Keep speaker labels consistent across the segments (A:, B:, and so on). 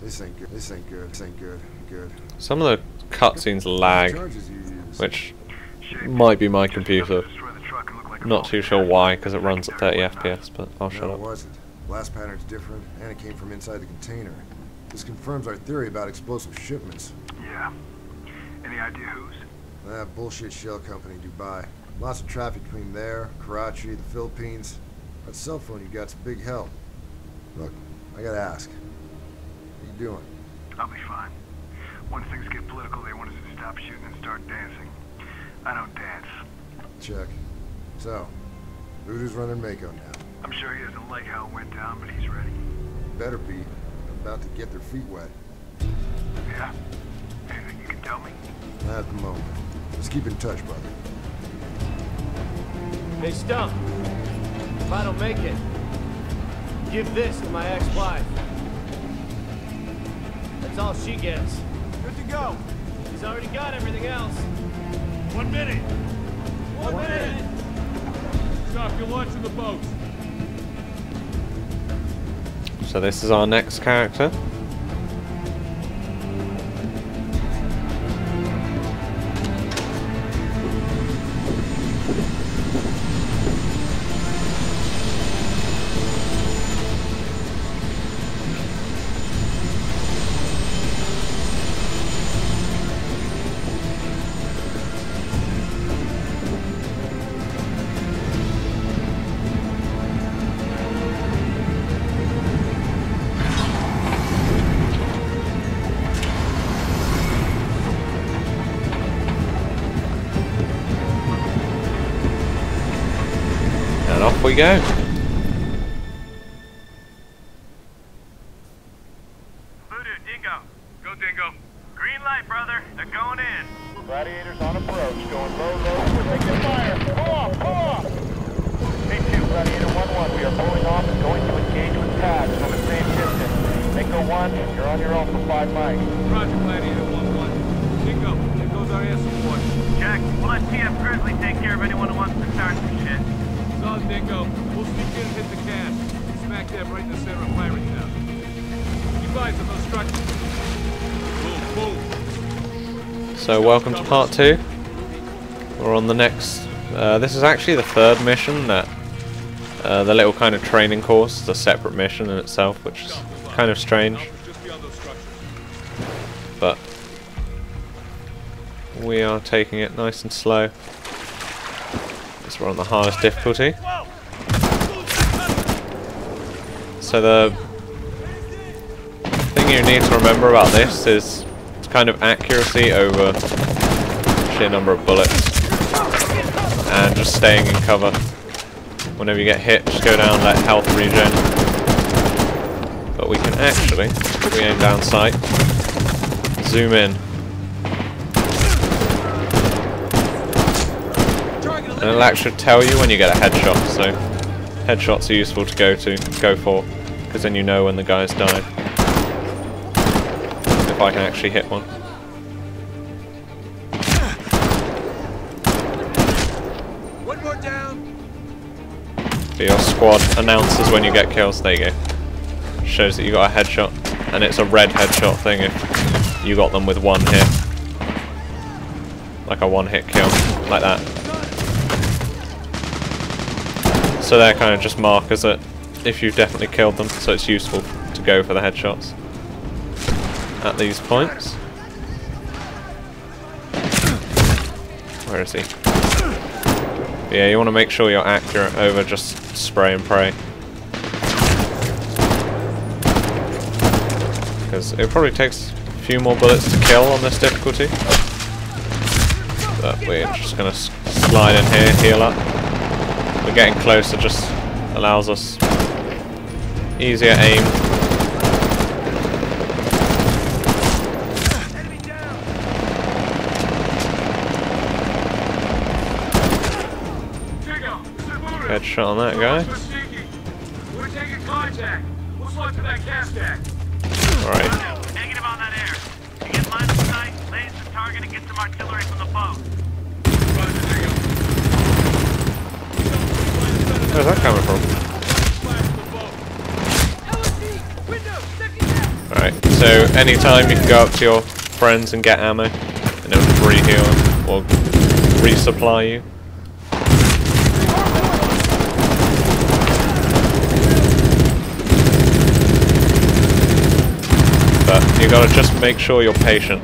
A: This ain't good. This ain't good. This ain't good. Good.
B: Some of the cutscenes lag, which might be my computer. Not too sure why, because it runs at 30 FPS, but I'll shut up.
A: No, it wasn't. Blast pattern's different, and it came from inside the container. This confirms our theory about explosive shipments.
C: Yeah. Any idea whose?
A: That bullshit shell company, Dubai. Lots of traffic between there, Karachi, the Philippines. That cell phone you got's a big help. Look, I gotta ask. What you doing?
C: I'll be fine. Once things get political, they want us to stop shooting and start dancing. I don't dance.
A: Check. So, Voodoo's running Mako now.
C: I'm sure he doesn't like how it went down, but he's ready.
A: Better be. They're about to get their feet wet.
C: Yeah? Anything you can tell me?
A: Not at the moment. Let's keep in touch, brother.
D: Hey, Stump. If I don't make it, give this to my ex-wife. That's all she gets. Good to go. He's already got everything else.
E: 1 minute.
D: One minute.
E: Stop your lunch in the boat.
B: So this is our next character. Off we go.
F: Voodoo, Dingo. Go, Dingo. Green light, brother. They're going in.
G: Gladiators on approach. Going low, low. We're taking fire. Pull off, pull off. K2, Gladiator 1-1. We are pulling off and going to engage with tags from the same distance. Mako 1, you're on your own for 5 mics.
E: Roger, Gladiator 1-1. Dingo, there goes our air support.
F: Jack, we'll let TF Grizzly take care of anyone who wants to start some shit.
E: So, Dingo, we'll sneak in and hit the can. Smack dab right in the center of Pirate Town. Keep eyes on those structures. Boom, boom.
B: So welcome to part 2. We're on the next. This is actually the 3rd mission. That the little kind of training course is a separate mission in itself, which is kind of strange. But we are taking it nice and slow. We're on the hardest difficulty. So the thing you need to remember about this is it's kind of accuracy over sheer number of bullets and just staying in cover. Whenever you get hit, just go down, let health regen. But we can actually, if we aim down sight, zoom in. And it'll actually tell you when you get a headshot, so headshots are useful to go for, because then you know when the guy's died. If I can actually hit one.
E: One more down.
B: But your squad announces when you get kills, there you go. Shows that you got a headshot, and it's a red headshot thing if you got them with 1 hit. Like a 1-hit kill, like that. So they're kind of just markers that if you've definitely killed them, so it's useful to go for the headshots at these points. Where is he? But yeah, you want to make sure you're accurate over just spray and pray. Because it probably takes a few more bullets to kill on this difficulty. But we're just going to slide in here, heal up. We're getting closer, just allows us easier aim. Headshot on that guy.
E: We're taking contact. We'll slug to that gas stack.
B: Alright.
F: Negative on that air. You get line of sight, laze the target, and get some artillery from the boat.
B: Where's that coming from? Alright, so anytime you can go up to your friends and get ammo, and it'll just re-heal or resupply you. But you gotta just make sure you're patient,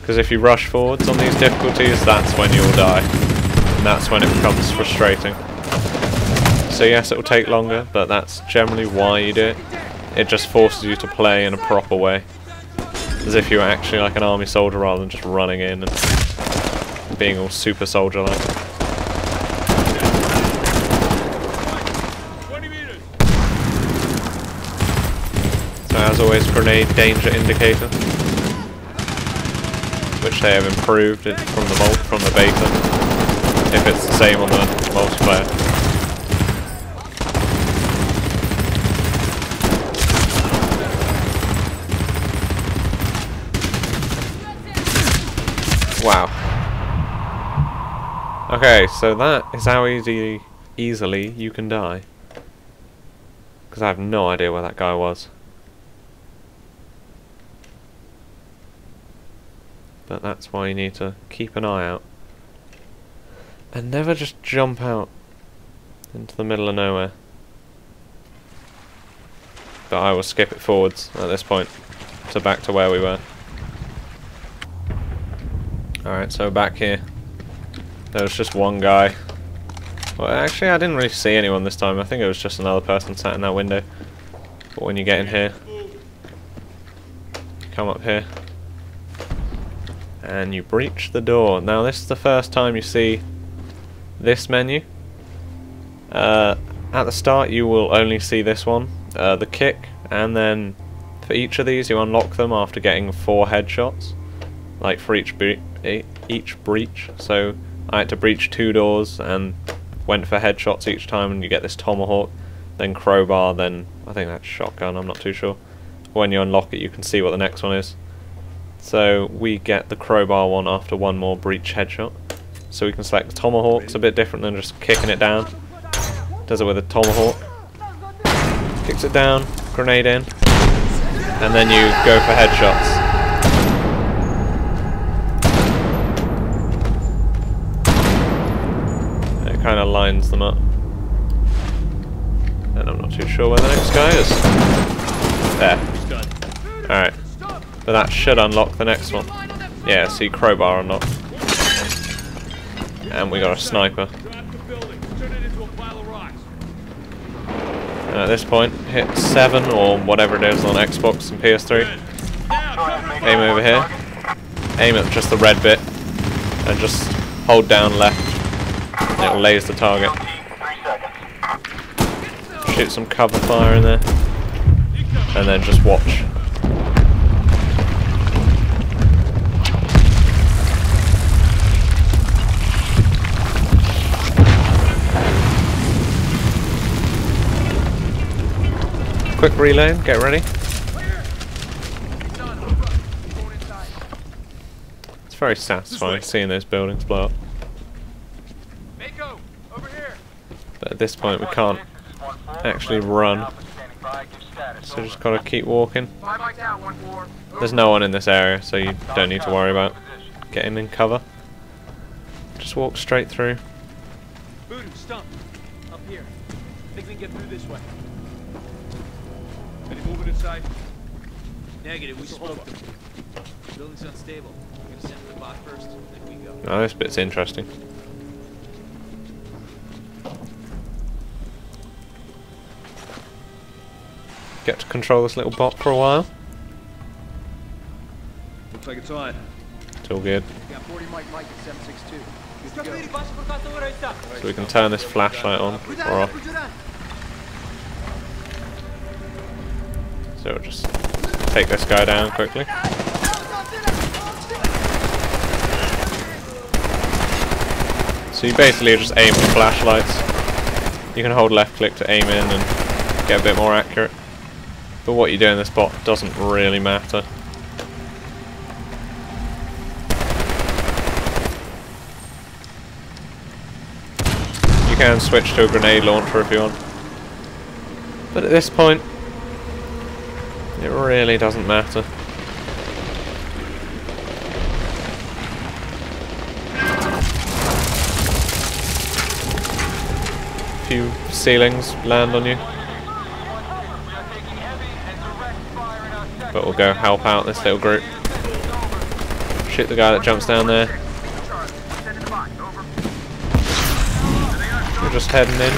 B: because if you rush forwards on these difficulties, that's when you'll die, and that's when it becomes frustrating. So yes, it will take longer, but that's generally why you do it. It just forces you to play in a proper way, as if you were actually like an army soldier rather than just running in and being all super soldier-like. So as always, grenade danger indicator, which they have improved it from the beta, if it's the same on the multiplayer. Wow. Okay, so that is how easily you can die. Because I have no idea where that guy was. But that's why you need to keep an eye out. And never just jump out into the middle of nowhere. But I will skip it forwards at this point, so back to where we were. Alright, so back here. There was just one guy. Well, actually I didn't really see anyone this time. I think it was just another person sat in that window. But when you get in here, come up here, and you breach the door. Now this is the first time you see this menu. At the start you will only see this one, the kick, and then for each of these you unlock them after getting 4 headshots, like for each breach. So I had to breach 2 doors and went for headshots each time, and you get this tomahawk, then crowbar, then I think that's shotgun, I'm not too sure. When you unlock it you can see what the next one is. So we get the crowbar one after 1 more breach headshot. So we can select the tomahawk. It's a bit different than just kicking it down. Does it with a tomahawk. Kicks it down, grenade in, and then you go for headshots. It kind of lines them up. And I'm not too sure where the next guy is. There. Alright. But that should unlock the next one. Yeah, see, crowbar unlocked. And we got a sniper. And at this point, hit 7 or whatever it is on Xbox and PS3. Aim over here. Aim at just the red bit. And just hold down left. And it will laze the target. Shoot some cover fire in there. And then just watch. Quick reload, get ready. It's very satisfying seeing those buildings blow up. But at this point we can't actually run. So just gotta keep walking. There's no one in this area, so you don't need to worry about getting in cover. Just walk straight through.
D: Voodoo, stump. Up here. Think we can get through this way.
E: Any movement inside?
D: Negative, we spoke them. Building's unstable. We're gonna send the bot first, then we go.
B: Oh, this bit's interesting. Get to control this little bot for a while.
E: Looks like it's on.
B: It's all good.
D: Got 40 Mike at 762. Good to go.
B: So we can turn this flashlight on or off. So we'll just take this guy down quickly. So you basically just aim with flashlights. You can hold left click to aim in and get a bit more accurate. But what you do in this bot doesn't really matter. You can switch to a grenade launcher if you want. But at this point, It really doesn't matter. Few ceilings land on you. But we'll go help out this little group. Shoot the guy that jumps down there. We're just heading in.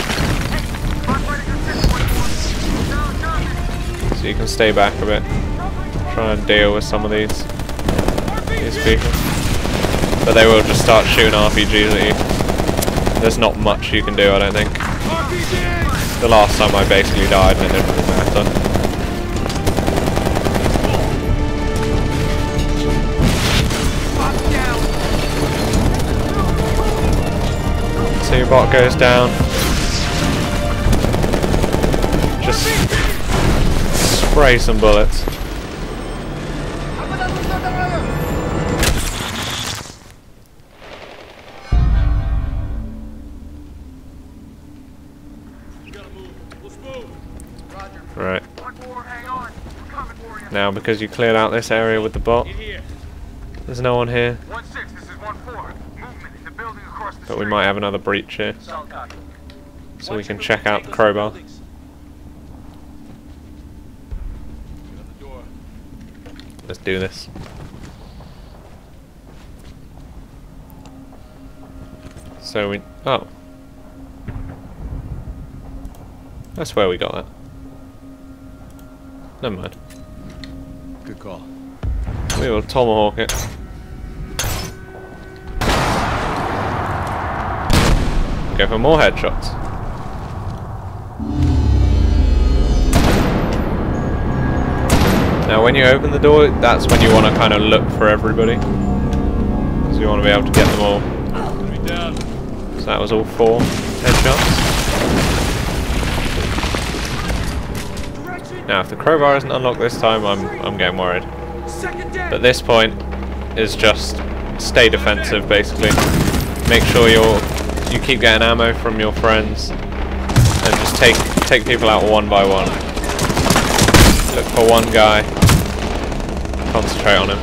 B: So you can stay back a bit. Try and deal with some of these people. But they will just start shooting RPGs at you. There's not much you can do, I don't think. The last time I basically died and it didn't really matter. So your bot goes down. Just spray some bullets. Right. Now, because you cleared out this area with the bot, there's no one here. But we might have another breach here. So we can check out the crowbar. Let's do this. So we... oh. That's where we got that. Never mind.
E: Good call.
B: We will tomahawk it. Go for more headshots. Now when you open the door, that's when you want to kind of look for everybody. Because you want to be able to get them all. So that was all 4 headshots. Now if the crowbar isn't unlocked this time, I'm getting worried. But this point is just stay defensive basically. Make sure you keep getting ammo from your friends and just take people out one by one. Look for one guy, concentrate on him.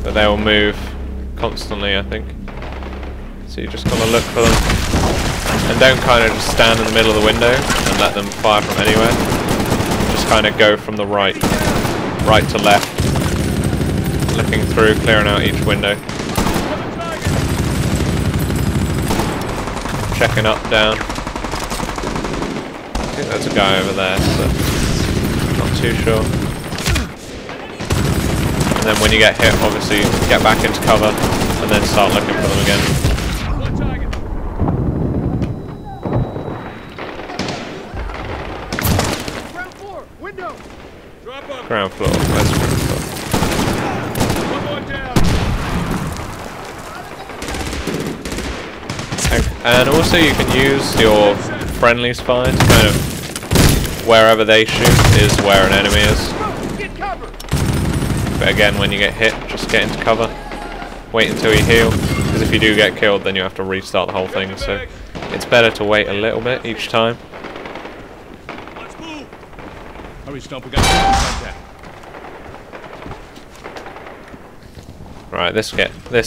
B: But they will move constantly, I think. So you just gotta look for them. And don't kind of just stand in the middle of the window and let them fire from anywhere. Just kind of go from the right to left, looking through, clearing out each window. Checking up, down. I think there's a guy over there, so not too sure. And then when you get hit, obviously get back into cover and then start looking for them again. Ground floor. Where's the ground floor? And also you can use your friendly's fire to kind of wherever they shoot is where an enemy is. But again, when you get hit, just get into cover. Wait until you heal, because if you do get killed, then you have to restart the whole thing. So it's better to wait a little bit each time.
E: Hurry, Stump, we got contact.
B: Right, this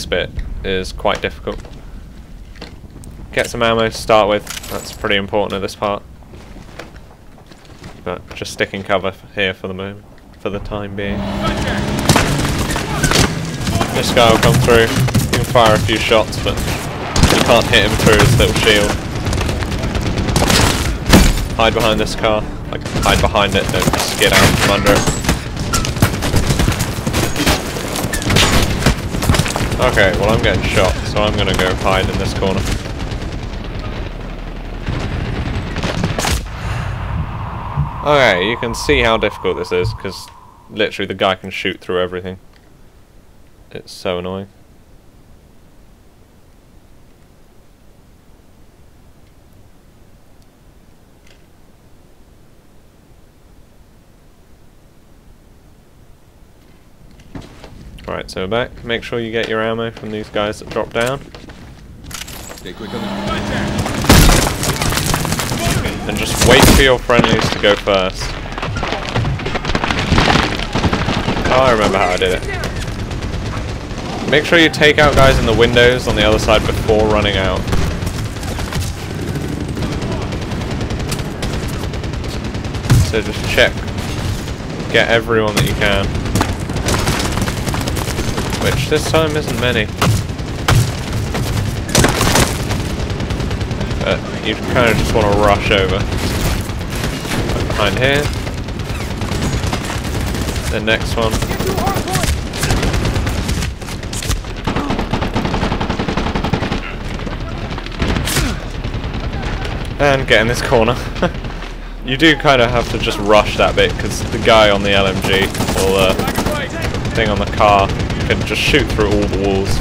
B: bit is quite difficult. Get some ammo to start with, that's pretty important at this part. But just sticking cover here for the moment, for the time being. This guy will come through, you can fire a few shots, but you can't hit him through his little shield. Hide behind this car, like hide behind it, don't skid out from under it. Okay, well I'm getting shot, so I'm gonna go hide in this corner. Okay, you can see how difficult this is, because literally the guy can shoot through everything. It's so annoying. Right, so we're back. Make sure you get your ammo from these guys that drop down.
E: Stay quick on the contact.
B: and just wait for your friendlies to go first. Oh, I remember how I did it. Make sure you take out guys in the windows on the other side before running out. So just check. Get everyone that you can. Which this time isn't many. But you kind of just want to rush over. Right behind here. The next one. And get in this corner. You do kind of have to just rush that bit because the guy on the LMG or the thing on the car can just shoot through all the walls.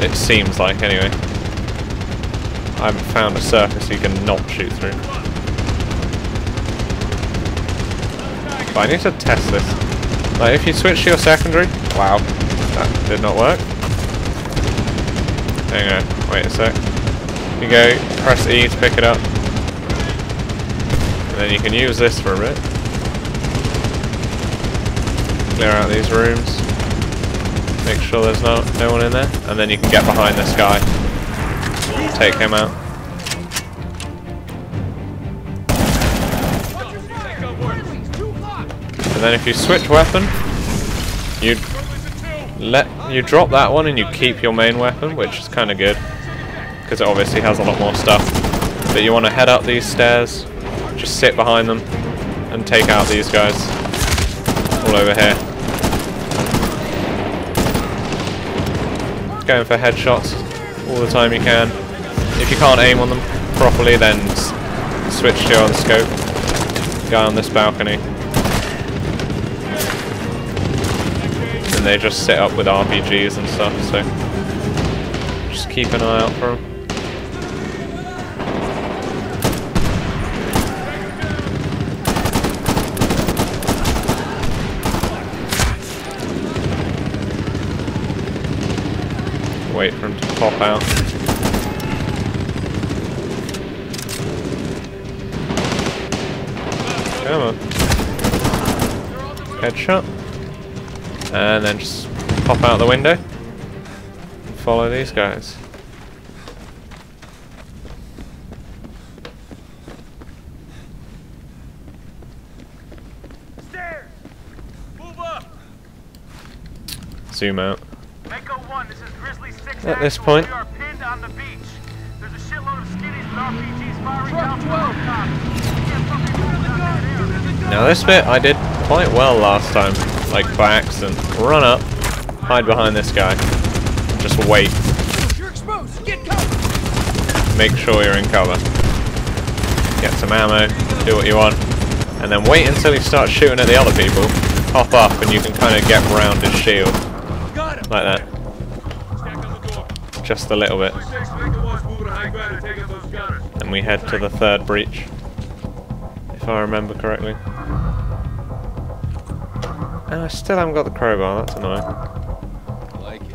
B: It seems like, anyway. I haven't found a surface you can not shoot through. But I need to test this. Like, if you switch to your secondary... Wow, that did not work. Hang on, wait a sec. You go, press E to pick it up. And then you can use this for a bit. Clear out these rooms. Make sure there's no one in there. And then you can get behind this guy. Take him out. And then if you switch weapon, you drop that one and you keep your main weapon, which is kind of good. Because it obviously has a lot more stuff. But you want to head up these stairs, just sit behind them, and take out these guys. All over here. Going for headshots all the time you can. If you can't aim on them properly, then switch to your scope. Guy on this balcony. And they just sit up with RPGs and stuff, so just keep an eye out for them. Wait for him to pop out. Come on. Headshot. And then just pop out the window. And follow these guys.
F: Stairs! Move up!
B: Zoom out.
F: Echo 1, this is Grizzly 6
B: At this
F: actual.
B: point.
F: We are pinned on the beach. There's a shitload of skinnies with RPGs firing down from the rooftop. We can't fucking move down that area.
B: Now this bit I did quite well last time, like by accident. Run up, hide behind this guy, just wait.
D: You're exposed. Get cover.
B: Make sure you're in cover. Get some ammo, do what you want, and then wait until he starts shooting at the other people. Hop up and you can kind of get around his shield. Like that. Just a little bit. And we head to the third breach. If I remember correctly. And I still haven't got the crowbar, that's annoying.
D: I like it.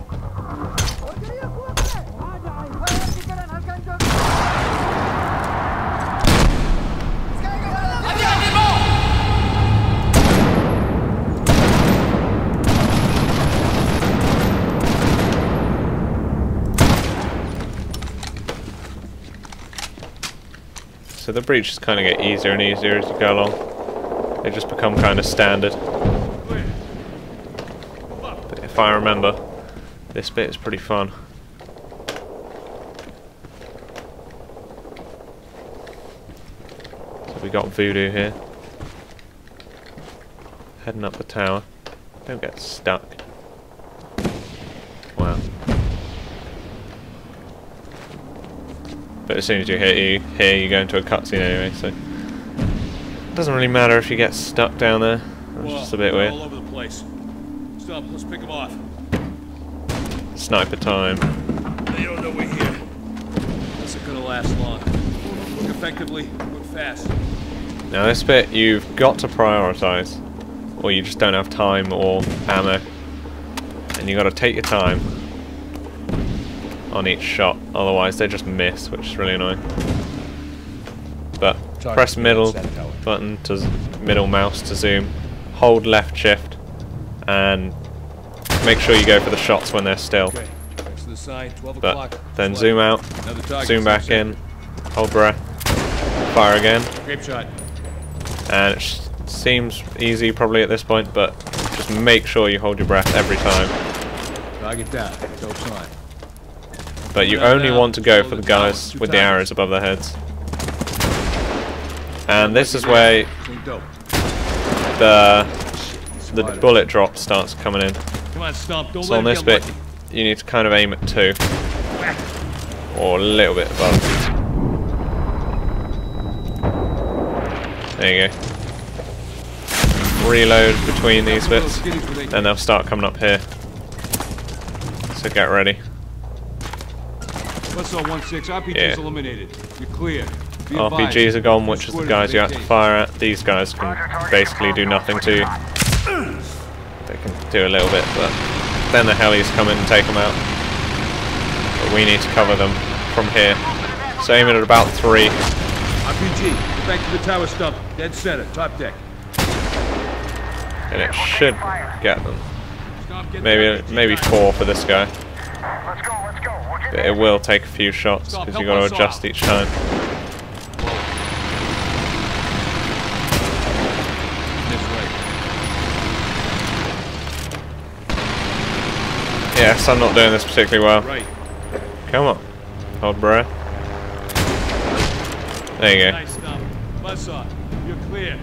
B: So the breaches kind of get easier and easier as you go along. They just become kind of standard. But if I remember, this bit is pretty fun. So we got Voodoo here. Heading up the tower. Don't get stuck. Wow. But as soon as you hit here, you go into a cutscene anyway, so it doesn't really matter if you get stuck down there. It's just a bit weird.
E: All over the place. Stop, let's pick them off.
B: Sniper time.
E: They don't know we're here. This isn't gonna last long. Work effectively, work fast.
B: Now this bit you've got to prioritize, or you just don't have time or ammo, and you got to take your time on each shot, otherwise they just miss, which is really annoying. But press middle button to middle mouse to zoom, hold left shift, and make sure you go for the shots when they're still.
E: Okay. Next to the sign, 12
B: But
E: o'clock.
B: then zoom out,
E: Another target,
B: zoom back in, hold breath, fire again,
E: Grape shot.
B: and it seems easy probably at this point, but just make sure you hold your breath every time.
E: Target down. Dope's on.
B: But you only want to go for the guys with the arrows above their heads. And this is where
E: Clean dope.
B: the bullet drop starts coming in.
E: Come on, Stomp. Don't
B: So
E: let
B: on
E: him
B: this
E: get
B: bit,
E: lucky.
B: you need to kind of aim at 2. Or a little bit above. There you go. Reload between these bits, then they'll start coming up here. So get ready.
E: What's all 1-6? RPG's
B: Yeah.
E: eliminated. You're clear. Be
B: RPGs are
E: advised.
B: gone, which is the guys you have to fire at. These guys can basically do nothing to you. They can do a little bit, but then the helis come in and take them out. But we need to cover them from here. So aim it at about 3.
E: RPG, get back to the tower, Stump. Dead center, top deck.
B: And it should get them.
E: Stomp, get the
B: Maybe
E: RPG
B: 4 for this guy.
C: Let's go, let's go. We're getting
B: But it will take a few shots because you've got to adjust each time.
E: This way.
B: Yes, I'm not doing this particularly well.
E: Right.
B: Come on. Hold breath. There you go.
E: Nice, Stump. Buzzsaw, you're clear.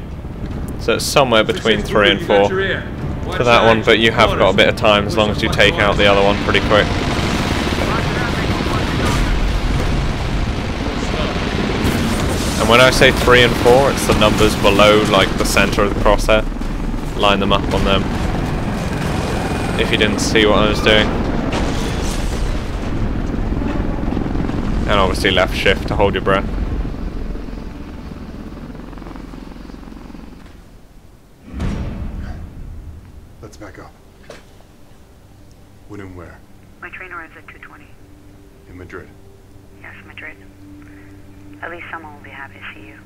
B: So it's somewhere between 3 and 4 for that one, but you have got a bit of time as long as you take out the other one pretty quick. And when I say 3 and 4, it's the numbers below, like the center of the crosshair. Line them up on them. If you didn't see what I was doing. And obviously left shift to hold your breath.
A: Let's back up. When and where?
H: My train arrives at 2:20.
A: In Madrid.
H: Yes, Madrid. At least someone will be happy to see you.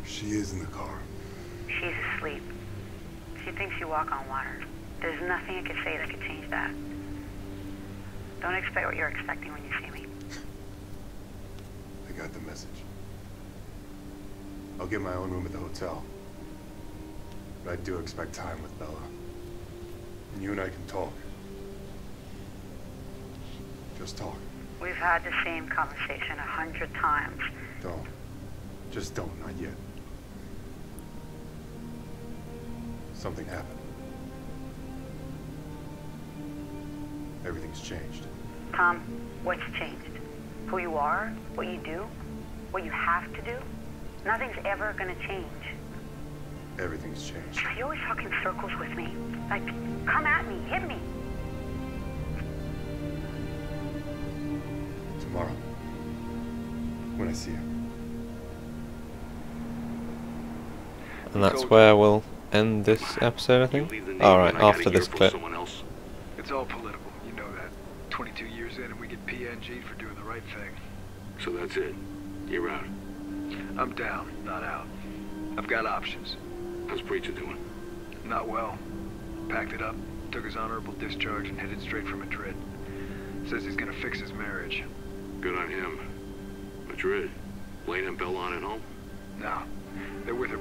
A: She is in the car.
H: She's asleep. She thinks you walk on water. There's nothing I could say that could change that. Don't expect what you're expecting when you see me.
A: I got the message. I'll get my own room at the hotel. But I do expect time with Bella. And you and I can talk. Just talk.
H: We've had the same conversation 100 times.
A: Don't. Just don't. Not yet. Something happened. Everything's changed.
H: Tom, what's changed? Who you are? What you do? What you have to do? Nothing's ever gonna change.
A: Everything's changed.
H: You always talk in circles with me. Like, come at me, hit me.
A: Tomorrow. When I see you.
B: And that's where we'll end this episode, I think. Alright, after this clip.
C: It's all political, you know that. 22 years in and we get PNG'd for doing the right thing.
I: So that's it. You're out.
C: I'm down, not out. I've got options.
I: How's Preacher doing?
C: Not well. Packed it up, took his honorable discharge and headed straight for Madrid. Says he's gonna fix his marriage.
I: Good on him. Madrid. Lane and Bella on at home?
C: No, they're with her